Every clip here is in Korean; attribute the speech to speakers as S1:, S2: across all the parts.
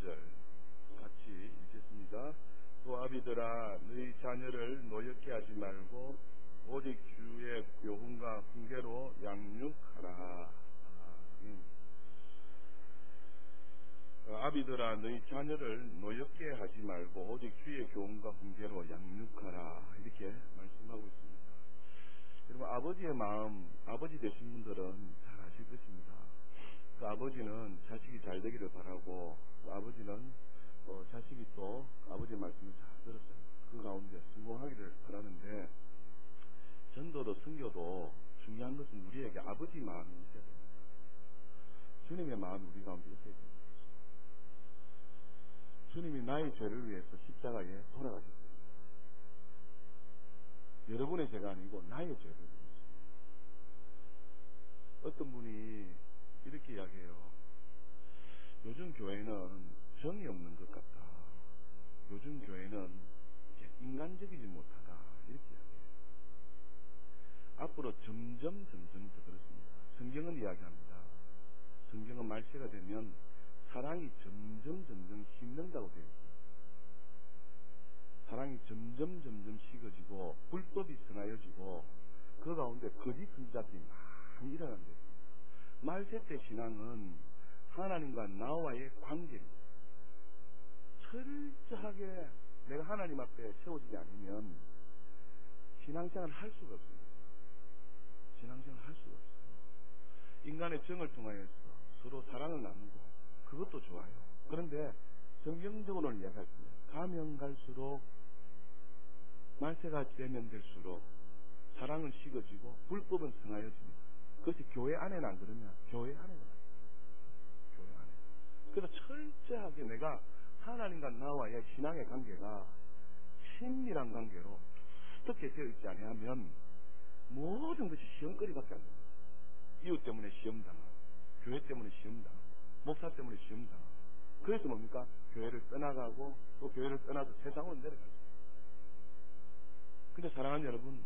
S1: 4절 같이 읽겠습니다. 또 아비들아 너희 자녀를 노엽게 하지 말고 오직 주의 교훈과 훈계로 양육하라. 아비들아 너희 자녀를 노엽게 하지 말고 오직 주의 교훈과 훈계로 양육하라. 이렇게 말씀하고 있습니다. 여러분, 아버지의 마음, 아버지 되신 분들은 잘 아실 것입니다. 그 아버지는 자식이 잘 되기를 바라고, 그 아버지는 자식이 또 아버지의 말씀을 잘 들었어요. 그 가운데 성공하기를 바라는데, 전도도 선교도 중요한 것은 우리에게 아버지 마음이 있어야 됩니다. 주님의 마음이 우리 가운데 있어야 됩니다. 주님이 나의 죄를 위해서 십자가에 돌아가셨습니다. 여러분의 죄가 아니고 나의 죄를 위해서. 어떤 분이 이렇게 이야기해요. 요즘 교회는 정이 없는 것 같다. 요즘 교회는 이제 인간적이지 못하다. 이렇게 이야기해요. 앞으로 점점 더 그렇습니다. 성경은 이야기합니다. 성경은 말세가 되면 사랑이 점점 식는다고 되어 있어요. 사랑이 점점 식어지고 불법이 성하여지고 그 가운데 거짓 선지자들이 많이 일어난다. 말세 때 신앙은 하나님과 나와의 관계입니다. 철저하게 내가 하나님 앞에 세워지지 않으면 신앙생활을 할 수가 없습니다. 신앙생활을 할 수가 없어요. 인간의 정을 통하여서 서로 사랑을 나누고 그것도 좋아요. 그런데 성경적으로는 이야기할 때 가면 갈수록 말세가 되면 될수록 사랑은 식어지고 불법은 성하여집니다. 그것이 교회 안에는 안 그러냐? 교회 안에는 안 그래요. 교회 안에. 그래서 철저하게 내가 하나님과 나와의 신앙의 관계가 친밀한 관계로 어떻게 되어 있지 않으면 모든 것이 시험거리밖에 안 됩니다. 이웃 때문에 시험당하고 교회 때문에 시험당하고 목사 때문에 시험당하고 그래서 뭡니까? 교회를 떠나가고 또 교회를 떠나서 세상으로 내려가죠. 근데 사랑하는 여러분,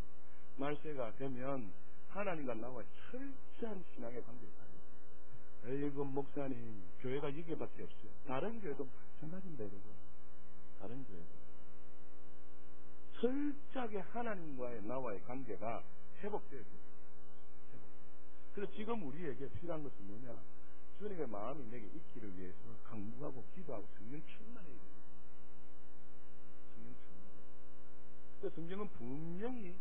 S1: 말세가 되면 하나님과 나와 철저한 신앙의 관계를 가져요. 에이구 목사님, 교회가 이게밖에 없어요. 다른 교회도 마찬가지입니다, 여러분. 다른 교회도 철저하게 하나님과의 나와의 관계가 회복돼야 돼요. 그래서 지금 우리에게 필요한 것은 뭐냐? 주님의 마음이 내게 있기를 위해서 간구하고 기도하고 성령 충만해야 돼요. 성령 충만해야 돼요. 그래서 성경은 분명히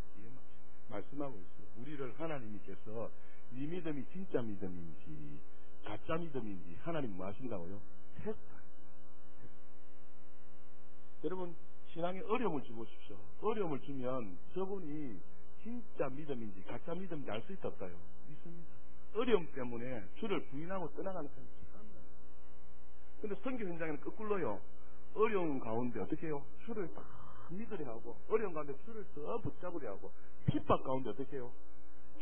S1: 말씀하고 있어요. 우리를 하나님께서 이 믿음이 진짜 믿음인지 가짜 믿음인지 하나님 뭐 하신다고요? 테스트합니다. 여러분, 신앙에 어려움을 주십시오. 어려움을 주면 저분이 진짜 믿음인지 가짜 믿음인지 알 수 있다 없다요? 있습니다. 어려움 때문에 주를 부인하고 떠나가는 사람이 있습니다. 그런데 선교 현장에는 거꾸로요. 어려움 가운데 어떻게 해요? 주를 다 믿으려 하고 어려움 가운데 주를 더 붙잡으려 하고 핍박 가운데 어떻게 해요?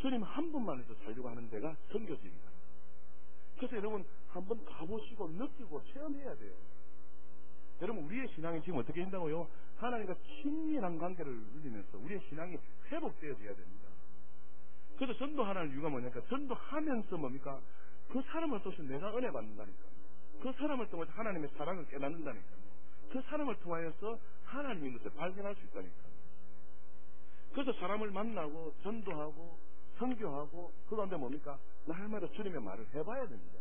S1: 주님 한 분만 해서 살려고 하는 데가 선교지입니다. 그래서 여러분 한번 가보시고 느끼고 체험해야 돼요. 여러분, 우리의 신앙이 지금 어떻게 된다고요? 하나님과 친밀한 관계를 누리면서 우리의 신앙이 회복되어져야 됩니다. 그래서 전도하라는 이유가 뭐냐니까 전도하면서 뭡니까? 그 사람을 통해서 내가 은혜 받는다니까요. 그 사람을 통해서 하나님의 사랑을 깨닫는다니까요. 그 사람을 통하여서 하나님의 것을 발견할 수 있다니까요. 그래서 사람을 만나고 전도하고 선교하고 그 가운데 뭡니까? 날마다 주님의 말을 해봐야 됩니다.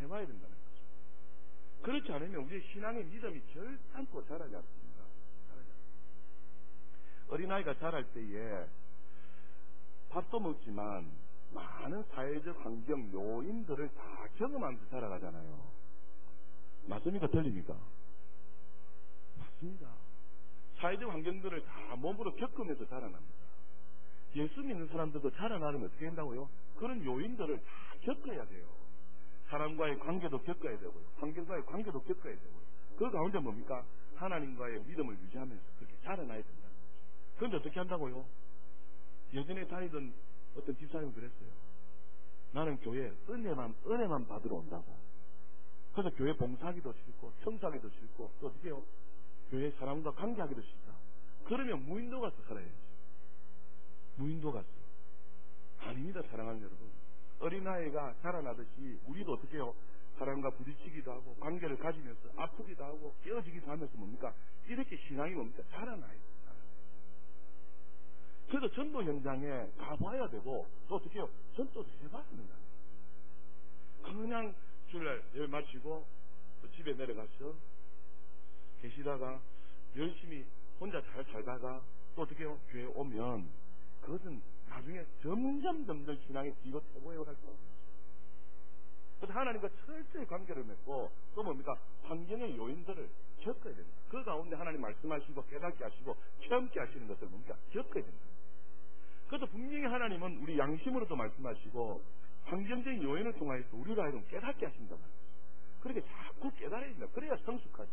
S1: 해봐야 된다는 거죠. 그렇지 않으면 우리의 신앙의 믿음이 결단코 자라지 않습니다. 자라지 않습니다. 어린아이가 자랄 때에 밥도 먹지만 많은 사회적 환경 요인들을 다 경험하면서 자라가잖아요. 맞습니까? 틀립니까? 맞습니다. 사회적 환경들을 다 몸으로 겪으면서 자라납니다. 예수 믿는 사람들도 자라나려면 어떻게 된다고요? 그런 요인들을 다 겪어야 돼요. 사람과의 관계도 겪어야 되고요. 환경과의 관계도 겪어야 되고요. 그 가운데 뭡니까? 하나님과의 믿음을 유지하면서 그렇게 자라나야 된다는 거죠. 그런데 어떻게 한다고요? 예전에 다니던 어떤 집사님은 그랬어요. 나는 교회에 은혜만 받으러 온다고. 그래서 교회 봉사하기도 싫고 청소하기도 싫고 또 어떻게 해요? 교회 사람과 관계하기도 싫다. 그러면 무인도 가서 살아야지. 무인도 가서. 아닙니다, 사랑하는 여러분. 어린아이가 자라나듯이 우리도 어떻게 해요? 사람과 부딪히기도 하고 관계를 가지면서 아프기도 하고 깨어지기도 하면서 뭡니까? 이렇게 신앙이 뭡니까? 자라나요. 그래서 전도 현장에 가봐야 되고 또 어떻게 해요? 전도도 해봐야 된다. 그냥 주일날 예배 마치고 또 집에 내려가서 계시다가 열심히 혼자 잘 살다가 또 어떻게 해요? 교회 오면 그것은 나중에 점점 신앙의 뒤로 퇴보해 갈 거예요. 그래서 하나님과 철저히 관계를 맺고 또 뭡니까? 환경의 요인들을 겪어야 된다. 그 가운데 하나님 말씀하시고 깨닫게 하시고 체험케 하시는 것을 뭡니까? 겪어야 된다. 그래서 분명히 하나님은 우리 양심으로도 말씀하시고 환경적인 요인을 통해서 우리로 하여금 깨닫게 하신단 말이에요. 그렇게 자꾸 깨달아야 된다. 그래야 성숙하죠.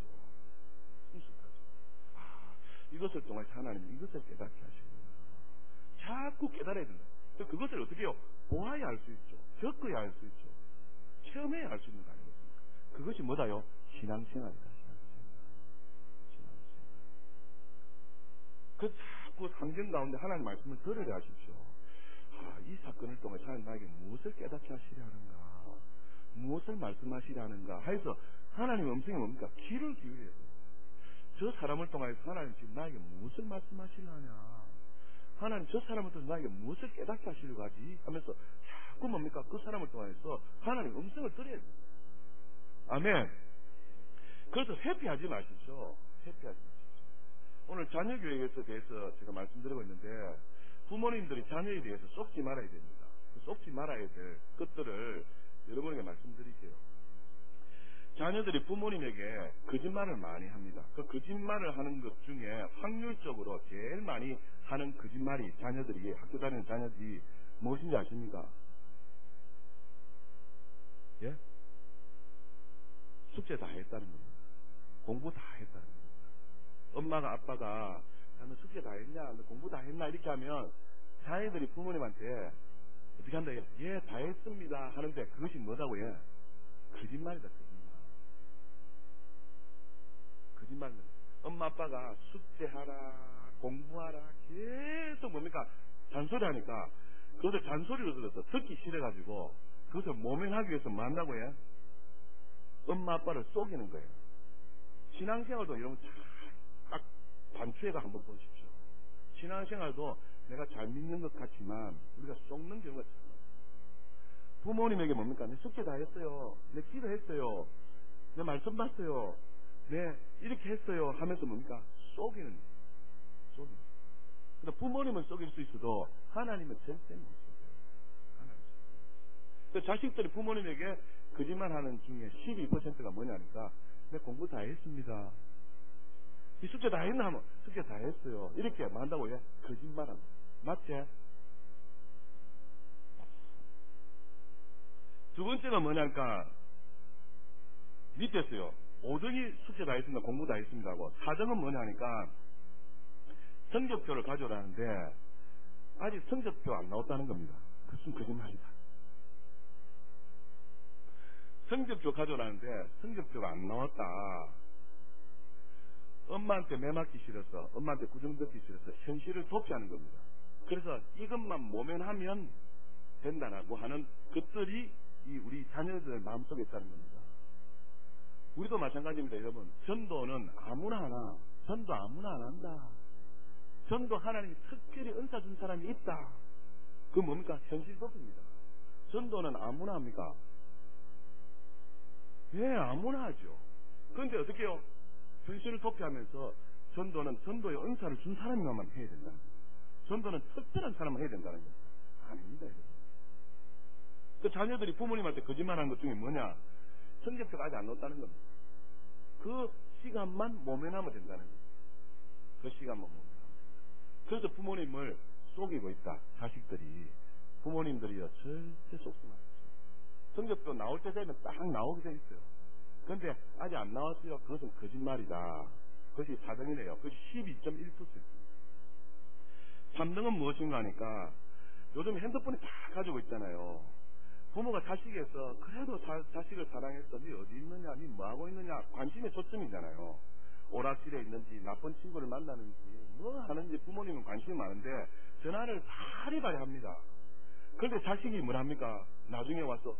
S1: 이것을 통해서 하나님은 이것을 깨닫게 하시구나. 자꾸 깨달아야 된다. 그것을 어떻게 해요? 보아야 알 수 있죠. 겪어야 알 수 있죠. 체험해야 알 수 있는 거 아니겠습니까? 그것이 뭐다요? 신앙생활이다. 신앙생활. 그 자꾸 상경 가운데 하나님 말씀을 들으려 하십시오. 이 사건을 통해서 하나님 나에게 무엇을 깨닫게 하시려 하는가, 무엇을 말씀하시려 하는가 해서 하나님의 음성이 뭡니까? 귀를 기울여야 돼요. 저 사람을 통해서 하나님 지금 나에게 무엇을 말씀하시려 하냐, 하나님 저 사람을 통해서 나에게 무엇을 깨닫게 하시려고 하지 하면서 자꾸 뭡니까? 그 사람을 통해서 하나님의 음성을 들어야 돼요. 아멘. 그래서 회피하지 마십시오. 회피하지 마십시오. 오늘 자녀교육에 대해서 제가 말씀드리고 있는데 부모님들이 자녀에 대해서 속지 말아야 됩니다. 속지 말아야 될 것들을 여러분에게 말씀드릴게요. 자녀들이 부모님에게 거짓말을 많이 합니다. 그 거짓말을 하는 것 중에 확률적으로 제일 많이 하는 거짓말이 자녀들이, 학교 다니는 자녀들이 무엇인지 아십니까? 예? 숙제 다 했다는 겁니다. 공부 다 했다는 겁니다. 엄마가 아빠가 너 숙제 다 했냐? 너 공부 다 했나? 이렇게 하면 자녀들이 부모님한테 어떻게 한다? 예, 다 했습니다 하는데 그것이 뭐다고 해? 거짓말이다. 거짓말은 엄마 아빠가 숙제하라 공부하라 계속 뭡니까? 잔소리하니까 그것을 잔소리로 들어서 듣기 싫어가지고 그것을 모면하기 위해서 뭐 한다고 해? 엄마 아빠를 속이는 거예요. 신앙생활도 여러분 딱 단추에다 한번 보십시오. 신앙생활도 내가 잘 믿는 것 같지만 우리가 속는 경우가 참 많습니다. 부모님에게 뭡니까? 내 숙제 다 했어요. 내 기도했어요. 내 말씀 봤어요. 네, 이렇게 했어요 하면서 뭡니까? 속이는. 근데 부모님은 속일 수 있어도 하나님은 절대 못 속여요. 하나님. 자식들이 부모님에게 거짓말하는 중에 12%가 뭐냐니까 내 공부 다 했습니다. 이 숙제 다 했나 하면 숙제 다 했어요. 이렇게 말한다고 해. 거짓말하는 거예요. 맞지? 두 번째가 뭐냐니까 밑에서요. 5등이 숙제 다 했습니다. 공부 다 했습니다 하고 4등은 뭐냐니까 성적표를 가져오라는데 아직 성적표 안 나왔다는 겁니다. 그것은 거짓말이다. 성적표 가져오라는데 성적표가 안 나왔다. 엄마한테 매맞기 싫어서, 엄마한테 구정 듣기 싫어서 현실을 도피하는 겁니다. 그래서 이것만 모면하면 된다라고 하는 것들이 이 우리 자녀들 마음속에 있다는 겁니다. 우리도 마찬가지입니다. 여러분, 전도는 아무나 하나, 전도 아무나 안 한다. 전도 하나님이 특별히 은사 준 사람이 있다. 그 뭡니까? 현실 도피입니다. 전도는 아무나 합니까? 예, 아무나 하죠. 그런데 어떻게 해요? 현실을 도피하면서 전도는 전도의 은사를 준 사람이만 해야 된다는 거예요. 전도는 특별한 사람만 해야 된다는 겁니다. 아닙니다, 여러분. 그 자녀들이 부모님한테 거짓말하는 것 중에 뭐냐? 성적표가 아직 안 나왔다는 겁니다. 그 시간만 모면하면 된다는 거예요. 그 시간만 모면하면 된다. 그래서 부모님을 속이고 있다. 자식들이. 부모님들이요, 절대 속지 마십시오. 성적표 나올 때 되면 딱 나오게 돼 있어요. 그런데 아직 안 나왔어요. 그것은 거짓말이다. 그것이 4등이네요. 그것이 12.1%입니다. 3등은 무엇인가 하니까 요즘 핸드폰이 다 가지고 있잖아요. 부모가 자식에서 그래도 자식을 사랑해서 니 어디 있느냐, 니 뭐하고 있느냐 관심의 초점이잖아요. 오락실에 있는지 나쁜 친구를 만나는지 뭐 하는지 부모님은 관심이 많은데 전화를 바리바리 합니다. 그런데 자식이 뭐랍니까? 나중에 와서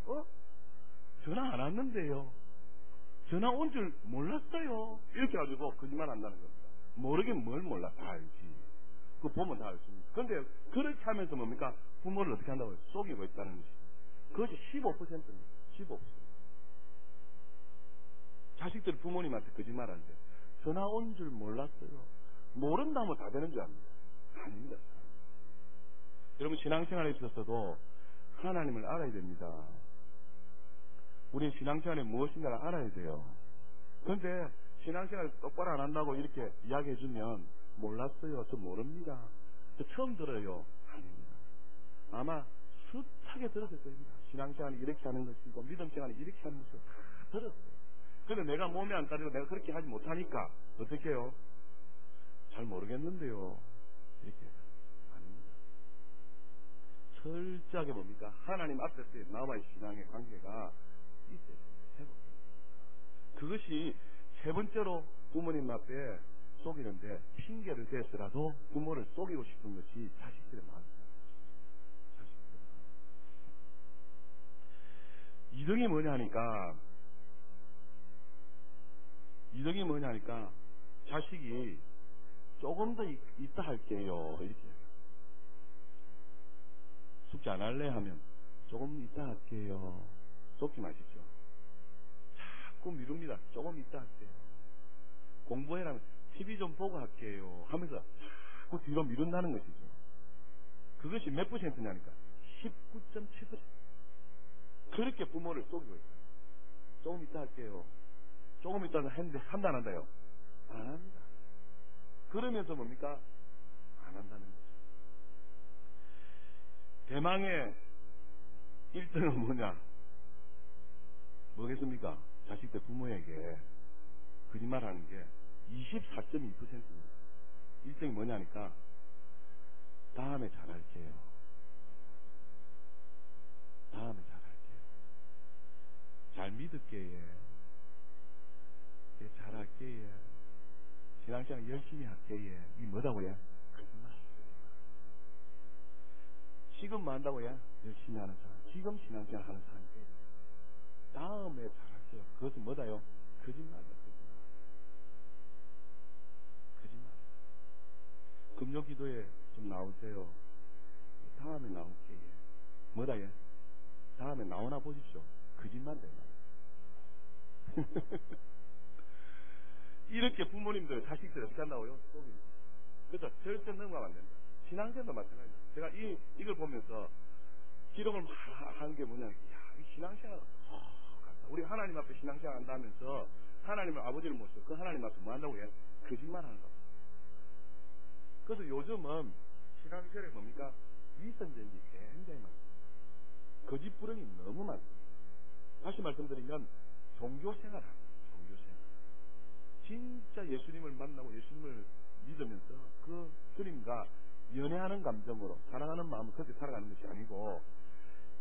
S1: 전화 안 왔는데요. 전화 온 줄 몰랐어요. 이렇게 가지고 거짓말 한다는 겁니다. 모르긴 뭘 몰라. 다 알지. 그거 보면 다 알습니다. 그런데 그렇게 하면서 뭡니까? 부모를 어떻게 한다고요? 속이고 있다는 것이. 그것이 15%입니다. 15%. 자식들이 부모님한테 거짓말하는데 전화 온 줄 몰랐어요. 모른다면 다 되는 줄 압니다. 아닙니다. 여러분 신앙생활에 있어서도 하나님을 알아야 됩니다. 우리는 신앙생활에 무엇인가를 알아야 돼요. 그런데 신앙생활 똑바로 안 한다고 이렇게 이야기해주면 몰랐어요. 저 모릅니다. 저 처음 들어요. 아닙니다. 아마 숱하게 들었을 겁니다. 신앙생활이 이렇게 하는 것이고 믿음생활이 이렇게 하는 것이고 다 들었어요. 그런데 내가 몸에 안 따르고 내가 그렇게 하지 못하니까 어떻게 해요? 잘 모르겠는데요. 이렇게 아닙니다. 철저하게 뭡니까? 하나님 앞에서의 나와의 신앙의 관계가 있어야 됩니다. 회복됩니다. 그것이 세 번째로 부모님 앞에 속이는데 핑계를 대서라도 부모를 속이고 싶은 것이 자식들의 마음입니다. 자식들의 마음. 이등이 뭐냐 하니까 자식이 조금 더 있다 할게요. 이렇게 숙제 안 할래 하면 조금 있다 할게요. 속지 마시죠. 자꾸 미룹니다. 조금 있다 할게요. 공부해라면 TV 좀 보고 할게요 하면서 자꾸 뒤로 미룬다는 것이죠. 그것이 몇 %냐니까 19.7%. 그렇게 부모를 속이고 있어요. 조금 있다 할게요. 조금 있다 했는데 한다 안 한다요? 안 합니다. 그러면서 뭡니까? 안 한다는 거죠. 대망의 1등은 뭐냐? 뭐겠습니까? 자식들 부모에게 거짓말하는 게 24.2%입니다. 1등이 뭐냐니까 다음에 잘할게요. 다음에 잘할게요. 잘 믿을게요. 잘할게요. 신앙생활 열심히 할게요. 이 뭐다고요? 거짓말. 지금 뭐 한다고요? 열심히 하는 사람. 지금 신앙생활 하는 사람이 돼요. 다음에 잘할게요. 그것은 뭐다요? 거짓말이다. 거짓말. 금요 기도에 좀 나오세요. 다음에 나올게요. 뭐다 얘? 다음에 나오나 보십시오. 거짓말 되나요? 이렇게 부모님들 자식들 어떻게 한다고요? 속입니다. 그래서 절대 넘어가면 안 된다. 신앙생활도 마찬가지다. 제가 이걸 보면서 기록을 하는 게 뭐냐? 야, 이 신앙생활 우리 하나님 앞에 신앙생활 한다면서 하나님을 아버지를 모시고 그 하나님 앞에 뭐 한다고 해요? 거짓말 하는 거. 그래서 요즘은 신앙생활이 뭡니까? 위선전이 굉장히 많습니다. 거짓부렁이 너무 많습니다. 다시 말씀드리면 종교생활 하는 거예요. 종교생활. 진짜 예수님을 만나고 예수님을 믿으면서 그 주님과 연애하는 감정으로 사랑하는 마음으로 그렇게 살아가는 것이 아니고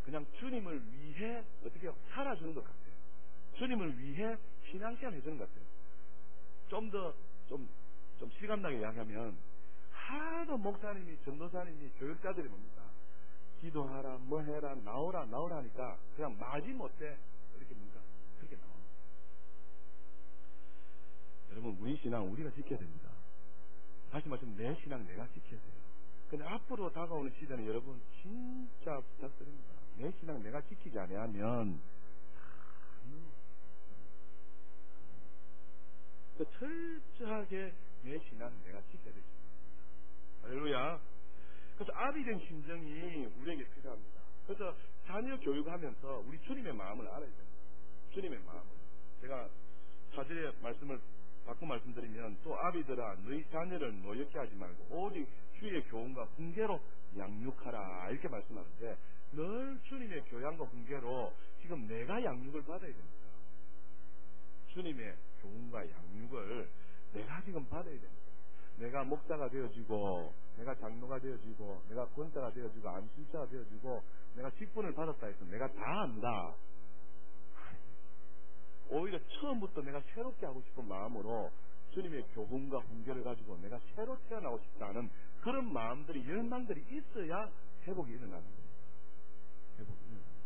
S1: 그냥 주님을 위해 어떻게 살아주는 것 같아요. 주님을 위해 신앙생활 해주는 것 같아요. 좀 실감나게 이야기하면 하도 목사님이 전도사님이 교육자들이 뭡니까? 기도하라 뭐 해라 나오라 하니까 그냥 마지못해 이렇게 뭡니까? 그렇게 나옵니다. 여러분 우리 신앙 우리가 지켜야 됩니다. 다시 말하면 내 신앙 내가 지켜야 돼요. 근데 앞으로 다가오는 시대는 여러분 진짜 부탁드립니다. 내 신앙 내가 지키지 않으면 철저하게 내 신앙 내가 지켜야 되십니다. 할렐루야. 그래서 아비된 심정이 우리에게 필요합니다. 그래서 자녀 교육하면서 우리 주님의 마음을 알아야 됩니다. 주님의 마음을. 제가 사절의 말씀을 바꿔 말씀드리면 또 아비들아 너희 자녀를 노엽게 하지 말고 오직 주의 교훈과 훈계로 양육하라 이렇게 말씀하는데 늘 주님의 교양과 훈계로 지금 내가 양육을 받아야 됩니다. 주님의 교훈과 양육을 내가 지금 받아야 됩니다. 내가 목사가 되어지고 내가 장로가 되어지고 내가 권사가 되어지고 안수자가 되어지고 내가 직분을 받았다 해서 내가 다 안다. 오히려 처음부터 내가 새롭게 하고 싶은 마음으로 주님의 교훈과 훈계를 가지고 내가 새로 태어나고 싶다는 그런 마음들이 열망들이 있어야 회복이 일어나는 겁니다. 회복이 일어나는 겁니다.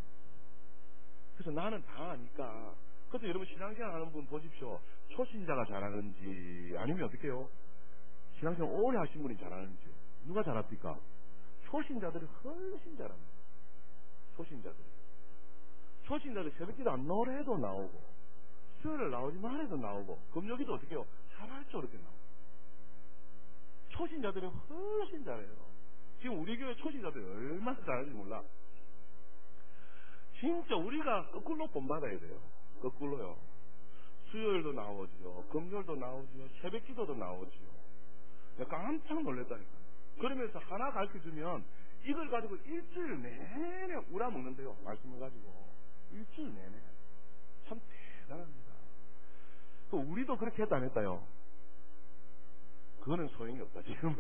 S1: 그래서 나는 다 아니까. 그래서 여러분 신앙생활 하는 분 보십시오. 초신자가 잘하는지 아니면 어떻게 해요? 신앙생활 오래 하신 분이 잘하는지요. 누가 잘합니까? 초신자들이 훨씬 잘합니다. 초신자들이 새벽기도 안 나오려 해도 나오고, 수요일에 나오지만 해도 나오고, 금요기도 어떻게 해요? 잘할 줄 이렇게 나오고. 초신자들이 훨씬 잘해요. 지금 우리 교회 초신자들이 얼마나 잘하는지 몰라. 진짜 우리가 거꾸로 본받아야 돼요. 거꾸로요. 수요일도 나오지요. 금요일도 나오지요. 새벽기도도 나오지요. 내가 깜짝 놀랐다니까. 그러면서 하나 가르쳐주면 이걸 가지고 일주일 내내 우라먹는데요. 말씀을 가지고. 일주일 내내. 참 대단합니다. 또 우리도 그렇게 했다 안 했다요? 그거는 소용이 없다 지금은.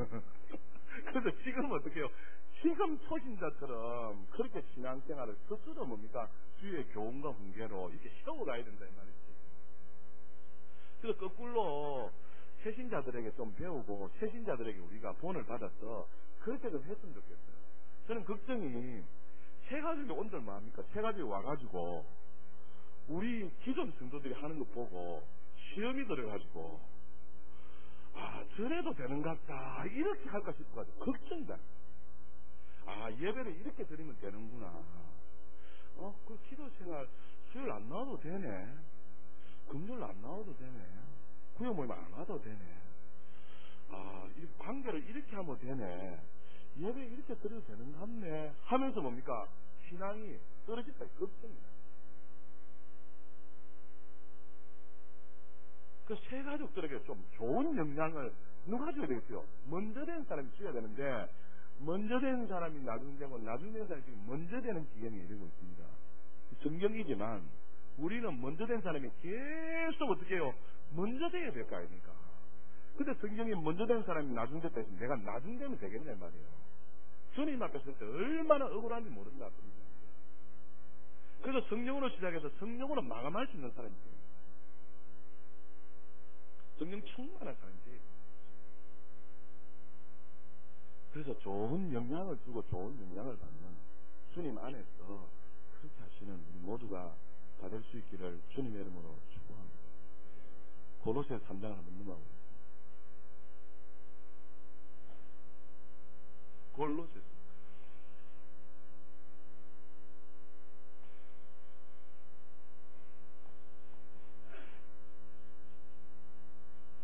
S1: 그래서 지금은 어떻게 해요? 지금 초신자처럼 그렇게 신앙생활을 스스로 뭡니까? 주의 교훈과 훈계로 이렇게 세워가야 된다 이 말이지. 그래서 거꾸로 새신자들에게 좀 배우고 새신자들에게 우리가 본을 받아서 그렇게 좀 했으면 좋겠어요. 저는 걱정이 새가족이 온들 뭐합니까? 새가족이 와가지고 우리 기존 성도들이 하는 거 보고 시험이 들어가지고 저래도 되는 것 같다 이렇게 할까 싶어가지고 걱정이다. 예배를 이렇게 드리면 되는구나. 그 기도 생활 수요일 안 나와도 되네. 금요일 안 나와도 되네. 구역 모임 안 와도 되네. 관계를 이렇게 하면 되네. 예배 이렇게 드려도 되는 것 같네. 하면서 뭡니까? 신앙이 떨어질까 걱정이다. 그 새 가족들에게 좀 좋은 영향을 누가 줘야 되겠어요? 먼저 된 사람이 줘야 되는데, 먼저 된 사람이 나중 되고, 나중 된 사람이 지금 먼저 되는 기경이 이러고 있습니다. 정경이지만, 우리는 먼저 된 사람이 계속 어떻게 해요? 먼저 돼야 될 거 아닙니까? 근데 성경이 먼저 된 사람이 나중 됐다 했으면 내가 나중 되면 되겠냐 말이에요. 주님 앞에 설 때 얼마나 억울한지 모른다. 그래서 성령으로 시작해서 성령으로 마감할 수 있는 사람이에요. 성령 충만한 사람이지. 그래서 좋은 영향을 주고 좋은 영향을 받는 주님 안에서 그렇게 하시는 우리 모두가 다 될 수 있기를 주님의 이름으로 축복합니다. 골로새 3장을 한번 넘어가보겠습니다.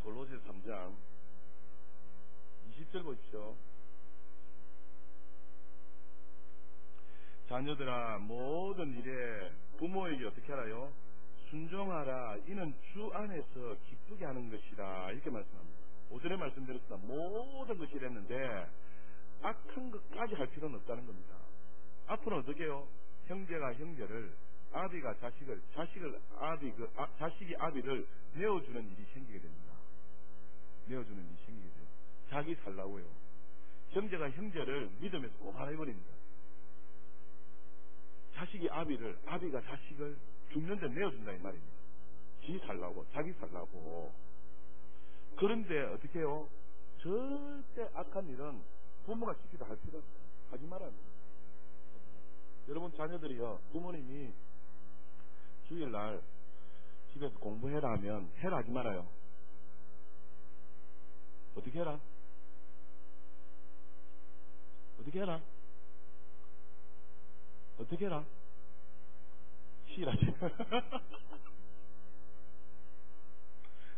S1: 골로새 3장 20절 보십시오. 자녀들아 모든 일에 부모에게 어떻게 하라요? 순종하라. 이는 주 안에서 기쁘게 하는 것이라. 이렇게 말씀합니다. 오전에 말씀드렸습니다. 모든 것이 이랬는데 악한 것까지 할 필요는 없다는 겁니다. 앞으로는 어떻게 해요? 형제가 형제를, 아비가 자식을, 자식이 아비를 내어주는 일이 생기게 됩니다. 내어주는 일이 생기게 돼요. 자기 살라고요. 형제가 형제를 믿음에서 고발해버립니다. 자식이 아비를, 아비가 자식을 죽는데 내어준다 이 말입니다. 지 살라고, 자기 살라고. 그런데 어떻게 해요? 절대 악한 일은 부모가 시키다 할 필요 없어요. 하지 말아야 돼요. 여러분 자녀들이요, 부모님이 주일날 집에서 공부해라 하면 해라 하지 말아요. 어떻게 해라? 어떻게 해라? 어떻게 해라? 시라지.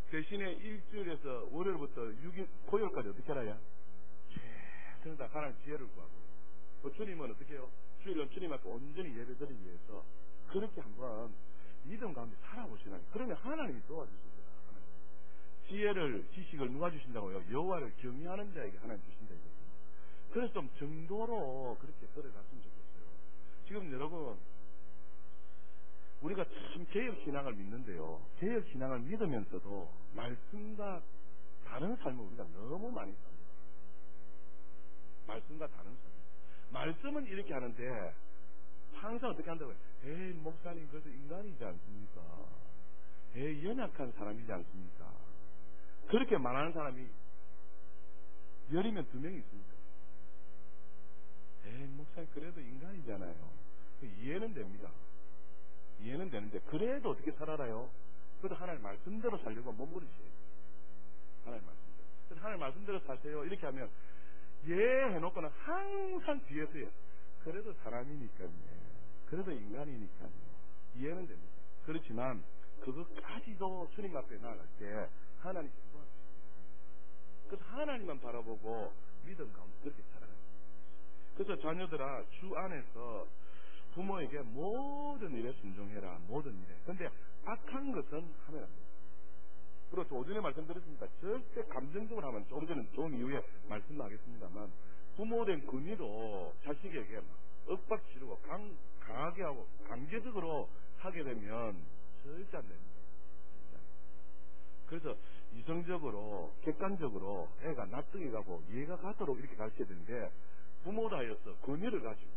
S1: 대신에 일주일에서 월요일부터 6일, 토요일까지 어떻게 하라야? 최선을 다 하나님 지혜를 구하고. 또 주님은 어떻게 해요? 주일은 주님 앞에 온전히 예배드리기 위해서 그렇게 한번 믿음 가운데 살아보시라니. 그러면 하나님이 도와주십니다. 지혜를, 지식을 누가 주신다고요? 여호와를 경외하는 자에게 하나님 주신다 이거죠. 그래서 좀 정도로 그렇게 들어갔으면 좋겠어요. 지금 여러분, 우리가 참 개혁신앙을 믿는데요. 개혁신앙을 믿으면서도 말씀과 다른 삶을 우리가 너무 많이 삽니다. 말씀과 다른 삶. 말씀은 이렇게 하는데 항상 어떻게 한다고요? 에이 목사님 그래도 인간이지 않습니까? 에이 연약한 사람이지 않습니까? 그렇게 말하는 사람이 10이면 2명이 있습니다. 에이 목사님 그래도 인간이잖아요. 이해는 됩니다. 이해는 되는데, 그래도 어떻게 살아라요? 그래도 하나님 말씀대로 살려고 몸부림쳐요. 하나님 말씀대로. 그래서 하나님 말씀대로 사세요. 이렇게 하면, 예 해놓고는 항상 뒤에서요. 그래도 사람이니까요. 그래도 인간이니까요. 이해는 됩니다. 그렇지만, 그것까지도 주님 앞에 나아갈 때, 하나님 도와주십니다. 그래서 하나님만 바라보고 믿음 가운데 그렇게 살아가요. 그래서 자녀들아, 주 안에서 부모에게 모든 일에 순종해라. 모든 일에. 근데 악한 것은 하면 안 돼요. 그리고 조전에 말씀드렸습니다. 절대 감정적으로 하면, 조금 이후에 말씀하겠습니다만, 부모된 권위로 자식에게 막 윽박 지르고 강하게 하고 강제적으로 하게 되면 절대 안 됩니다. 절대 안 됩니다. 그래서 이성적으로 객관적으로 애가 납득해 가고 이해가 가도록 이렇게 가르쳐야 되는데, 부모다 하여서 권위를 가지고,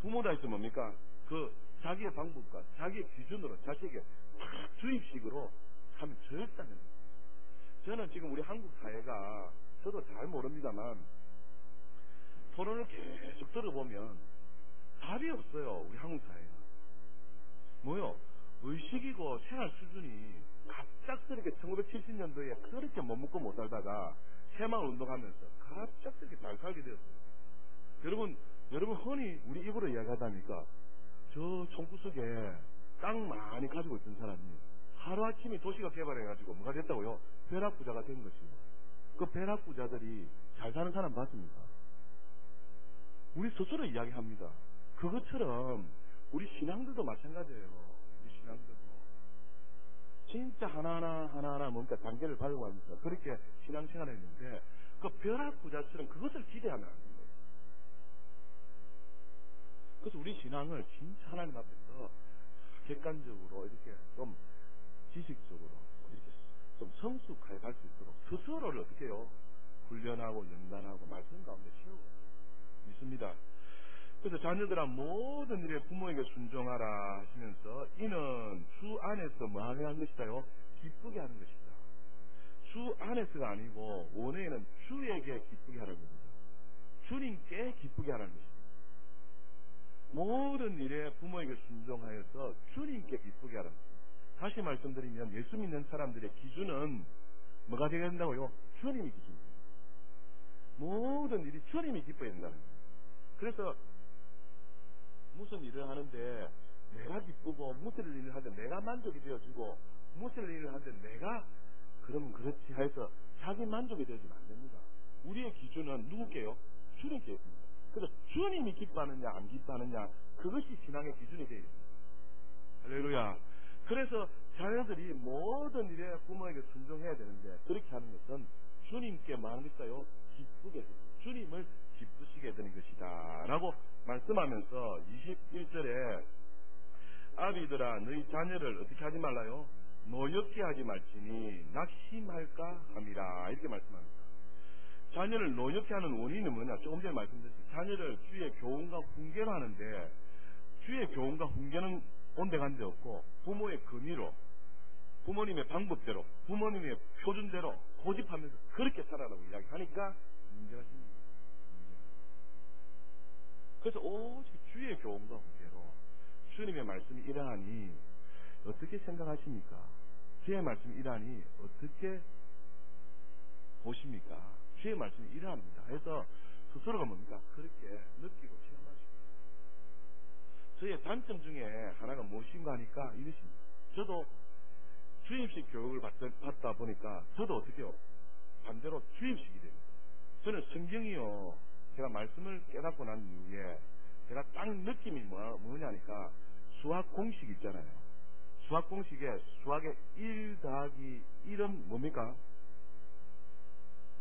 S1: 부모다 해서 뭡니까? 그 자기의 방법과 자기의 기준으로 자식에게 탁 주입식으로 하면 절대 안 됩니다. 저는 지금 우리 한국 사회가, 저도 잘 모릅니다만, 토론을 계속 들어보면 답이 없어요. 우리 한국 사회가. 뭐요? 의식이고 생활 수준이 갑작스럽게 1970년도에 그렇게 못 먹고 못 살다가 새마을 운동하면서 갑작스럽게 잘 살게 되었어요. 여러분 흔히 우리 입으로 이야기하다니까, 저 총구석에 땅 많이 가지고 있던 사람이 하루아침에 도시가 개발해가지고 뭐가 됐다고요? 벼락부자가 된 것이요. 그 벼락부자들이 잘 사는 사람 봤습니까? 우리 스스로 이야기합니다. 그것처럼 우리 신앙들도 마찬가지예요. 우리 신앙들도 진짜 하나하나 뭔가 단계를 밟아가면서 그렇게 신앙생활을 했는데, 그 벼락부자처럼 그것을 기대하면 안 됩니다. 그래서 우리 신앙을 진짜 하나님 앞에서 객관적으로 이렇게 좀 지식적으로 이렇게 좀 성숙하게 갈 수 있도록 스스로를 어떻게 해요? 훈련하고 연단하고 말씀 가운데 세우고 있습니다. 그래서 자녀들아, 모든 일에 부모에게 순종하라 하시면서, 이는 주 안에서 뭐 하게 하는 것이다요? 기쁘게 하는 것이다. 주 안에서가 아니고 원어에는 주에게 기쁘게 하라는 겁니다. 주님께 기쁘게 하라는 것입니다. 모든 일에 부모에게 순종하여서 주님께 기쁘게 하라는 겁니다. 다시 말씀드리면, 예수 믿는 사람들의 기준은 뭐가 되어야 된다고요? 주님이 기준입니다. 모든 일이 주님이 기뻐야 된다는 겁니다. 그래서 무슨 일을 하는데 내가 기쁘고, 무슨 일을 하는데 내가 만족이 되어주고, 무슨 일을 하는데 내가 그러면 그렇지 해서 자기 만족이 되어주면 안 됩니다. 우리의 기준은 누구게요? 주님께 있습니다. 그래서 주님이 기뻐하느냐 안 기뻐하느냐, 그것이 신앙의 기준이 되어 있습니다. 할렐루야. 그래서 자녀들이 모든 일에 부모에게 순종해야 되는데, 그렇게 하는 것은 주님께 뭐 하는 것일까요? 기쁘게 해서 주님을 기쁘시게 되는 것이다 라고 말씀하면서 21절에 아비들아, 너희 자녀를 어떻게 하지 말라요? 노엽게 하지 말지니 낙심할까 함이라, 이렇게 말씀합니다. 자녀를 노엽게 하는 원인은 뭐냐? 조금 전에 말씀드렸죠. 자녀를 주의 교훈과 훈계로 하는데, 주의 교훈과 훈계는 온데간데 없고 부모의 권위로, 부모님의 방법대로, 부모님의 표준대로 고집하면서 그렇게 살아라고 이야기하니까 문제가 생깁니다. 그래서 오직 주의 교훈과 훈계로, 주님의 말씀이 이러하니 어떻게 생각하십니까? 주의 말씀이 이러하니 어떻게 보십니까? 주의 말씀이 이러합니다. 해서 스스로가 뭡니까? 그렇게 느끼고 체험하십니다. 저의 단점 중에 하나가 무엇인가 하니까 이것입니다. 저도 주입식 교육을 받다 보니까 저도 어떻게 해요? 반대로 주입식이 됩니다. 저는 성경이요, 제가 말씀을 깨닫고 난 이후에 제가 딱 느낌이 뭐냐니까, 수학 공식 있잖아요. 수학 공식에 수학의 1 더하기 1은 뭡니까?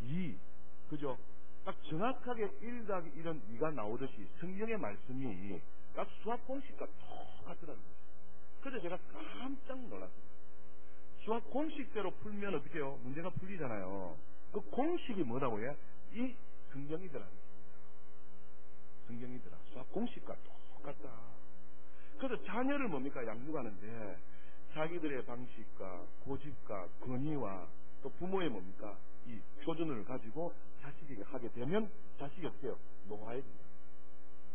S1: 2. 그죠? 딱 정확하게 1 더하기 1은 2가 나오듯이 성경의 말씀이 딱 수학 공식과 똑같더라는 거죠. 그래서 제가 깜짝 놀랐습니다. 수학 공식대로 풀면 어떻게 해요? 문제가 풀리잖아요. 그 공식이 뭐라고 해요? 이 성경이더라는 거죠. 성경이더라. 수학 공식과 똑같다. 그래서 자녀를 뭡니까? 양육하는데 자기들의 방식과 고집과 권위와 또 부모의 뭡니까? 이 표준을 가지고 자식에게 하게 되면 자식이 어떻게 해요? 노화해진다.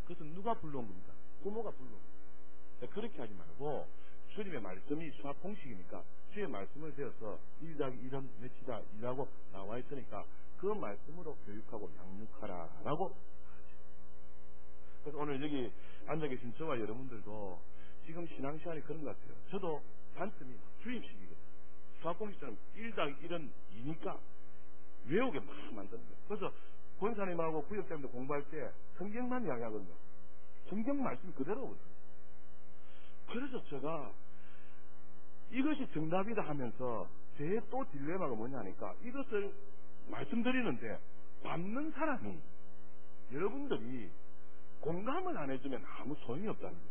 S1: 그것은 누가 불러온 겁니까? 부모가 불러온 겁니다. 그렇게 하지 말고 주님의 말씀이 수학 공식이니까 주의 말씀을 배워서 1+1은 몇이다 이라고 나와 있으니까 그 말씀으로 교육하고 양육하라라고. 그래서 오늘 여기 앉아 계신 저와 여러분들도 지금 신앙시간이 그런 것 같아요. 저도 단점이 주입식이거든요. 수학 공식처럼 1+1은 2니까 외우게 막 만드는 거예요. 그래서 권사님하고 구역장님도 공부할 때 성경만 이야기하거든요. 성경 말씀 그대로거든요. 그래서 제가 이것이 정답이다 하면서 제 또 딜레마가 뭐냐니까 이것을 말씀드리는데 받는 사람이 여러분들이 공감을 안 해주면 아무 소용이 없다는 거죠.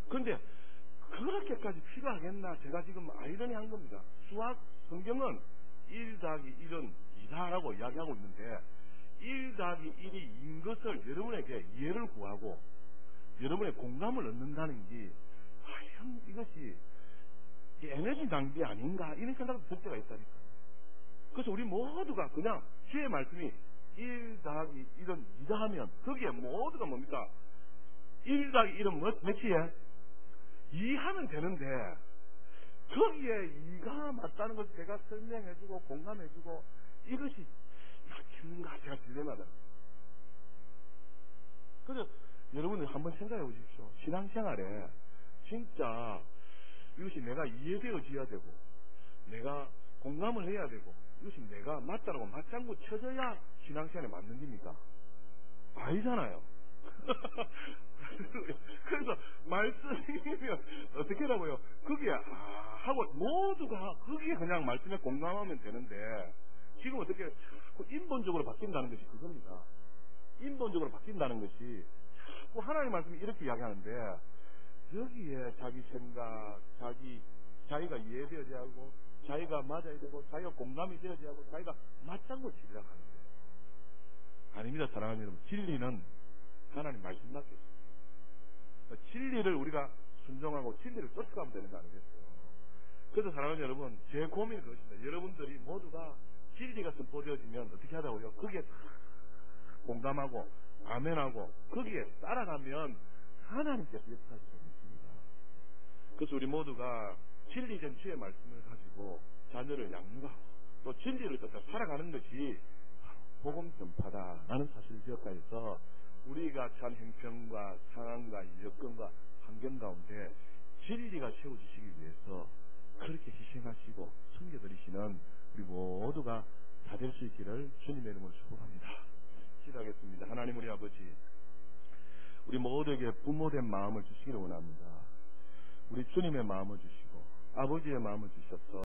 S1: 그런데 그렇게까지 필요하겠나 제가 지금 아이러니한 겁니다. 수학 성경은 1+1은 2다라고 이야기하고 있는데 1+1이 2인 것을 여러분에게 이해를 구하고 여러분의 공감을 얻는다는 게 과연 이것이 에너지 낭비 아닌가 이런 생각도 들 때가 있다니까요. 그래서 우리 모두가 그냥 주의 말씀이 1+1은 2다 하면 거기에 모두가 뭡니까? 1+1은 몇이에요? 2 하면 되는데 거기에 2가 맞다는 것을 제가 설명해주고 공감해주고 이것이 맞겠는가 제가 딜레마다. 그래서 여러분들 한번 생각해 보십시오. 신앙생활에 진짜 이것이 내가 이해되어져야 되고 내가 공감을 해야 되고 이것이 내가 맞다라고 맞장구 쳐져야 신앙생활에 맞는 겁니까? 아니잖아요. 그래서 말씀이면 어떻게 하라고요? 거기에 하고 모두가 거기에 그냥 말씀에 공감하면 되는데 지금 어떻게 자꾸 인본적으로 바뀐다는 것이 그겁니다. 인본적으로 바뀐다는 것이 자꾸 하나님 말씀이 이렇게 이야기하는데 여기에 자기 생각, 자기가 이해되어져야 하고 자기가 맞아야 되고 자기가 공감이 되어져야 하고 자기가 맞장구 치려고 하는 거예요. 아닙니다. 사랑하는 여러분. 진리는 하나님 말씀밖에 없습니다. 진리를 우리가 순종하고 진리를 쫓아가면 되는 거 아니겠어요? 그래서 사랑하는 여러분, 제 고민이 그것입니다. 여러분들이 모두가 진리가 선포되어지면 어떻게 하자고요? 거기에 공감하고 아멘하고 거기에 따라가면 하나님께서 역사하시게 됩니다. 그래서 우리 모두가 진리된 주의 말씀을 가지고 자녀를 양육하고 또 진리를 쫓아 살아가는 것이 복음 전파다라는 사실 기억하여서 우리가 처한 형편과 상황과 여건과 환경 가운데 진리가 세워지시기 위해서 그렇게 희생하시고 섬겨드리시는 우리 모두가 다 될 수 있기를 주님의 이름으로 축복합니다. 기도하겠습니다. 하나님 우리 아버지, 우리 모두에게 부모된 마음을 주시기를 원합니다. 우리 주님의 마음을 주시고 아버지의 마음을 주셔서